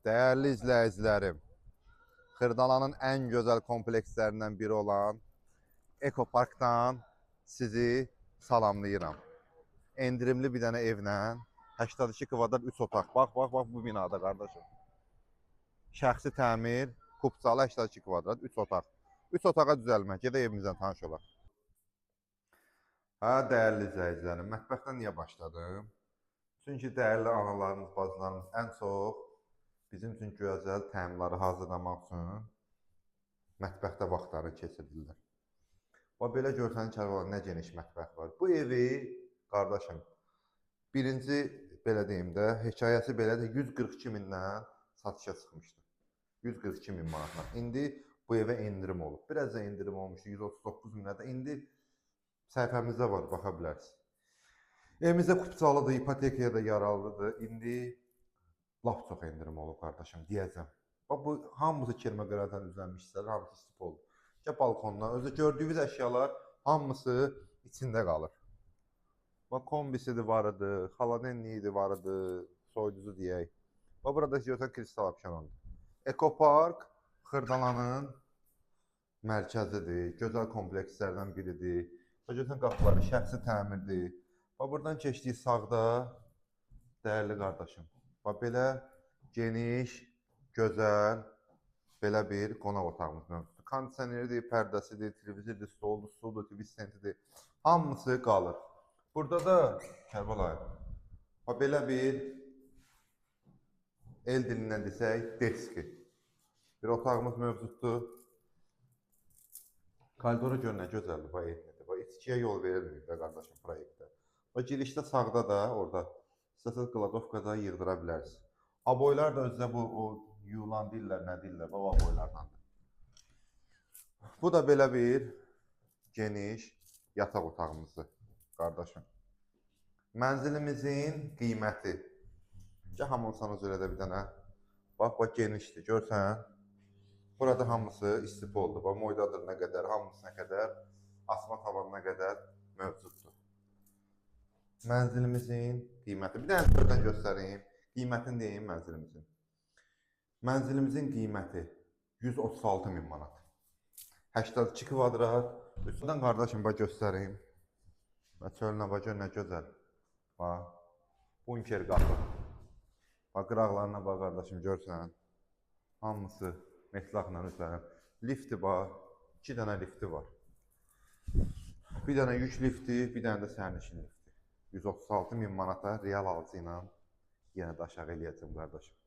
Değerli izləyicilərim, Xırdalanın ən gözəl komplekslərindən biri olan Ekoparkdan sizi salamlayıram. Endirimli bir dənə evlə 82 kvadrat 3 otaq. Bax bu binada qardaşım. Şəxsi təmir, kupçalı 82 kvadrat 3 otaq. 3 otağa düzəlmə. Gedək evimizdən tanış olaq. Hə, dəyərli izləyicilərim, mətbəxdən niyə başladım? Çünki dəyərli analarımız, bacılarımız ən çox bizim üçün gözəl təamları hazırlamaq üçün mətbəxdə vaxtları keçirirlər. Və belə görsəniz ki, nə geniş mətbəx var. Bu evi, qardaşım, birinci, belə deyim də, hekayəsi belədir, 142 mindən satışa çıxmışdı. 142 min manatla. İndi bu evə endirim olub. Biraz da endirim olmuşdu, 139 minə də. İndi səhifəmizdə var, baxa bilərsiniz. Evimizdə kupçalıdır, ipotekaya da yararlıdır. İndi lap çox endirim olub qardaşım, deyəcəm. Bax, bu hamısı kirmə qaradan düzəlmişlər, hamısı istif oldu. Gəl balkondan, özü gördüyünüz əşyalar hamısı içində qalır. Bax, kombisidir varıdı, xaladenliyidir varıdı, soyuducu deyək. Bax, burada görsən kristal opsionundur. Ekopark Xırdalanın mərkəzidir, gözəl komplekslərdən biridir. Bax, görsən qapıları şəxsi təmirdir. Bax, buradan keçdiyi sağda, dəyərli qardaşım, bax, belə geniş, gözəl, belə bir qonaq otağımız mövcuddur. Kondisioneridir, pərdəsidir, televizordur, stoldur, stuldur, TV stentidir. Hamısı qalır. Burada da, Kərbəlayı, bax, belə bir el dilindən desək, deski. Bir otağımız mövcuddur. Koridora gör nə gözəldir, bax, etmədir. Bax, içkiyə yol verilmir də, qardaşım, proyektdə. Bax, girişdə sağda da, orada, istəsəz qladovkada yığdıra bilərsiniz. Aboylar da özdə bu, yulan deyirlər, nə deyirlər, bax, aboylardandır. Bu da belə bir geniş yataq otağımızdır, qardaşım. Mənzilimizin qiyməti. Gəl hamılsanız öyle də bir dənə. Bax, genişdir, görsən. Burada hamısı istif oldu. Bax, moydadır nə qədər, hamısına qədər, asma tavanına qədər mövcuddur. Mənzilimizin qiyməti. Bir dənə buradan göstəreyim. Qiymətini deyim mənzilimizin. Mənzilimizin qiyməti 136 min manat. 82 kvadrat. Üstündən qardaşım, bax, göstəreyim. Və çölünə bax, gör nə gözəl. Bax, bunker qapı. Bax, qıraqlarına bax, qardaşım, görsən. Hamısı metlaqla üzərim. Lifti bax, 2 dənə lifti var. Bir dənə yük lifti, bir dənə də sərnişin lifti. 136 min manata real alıcı ilə yenə də aşağı eləyəcəm, qardaşım.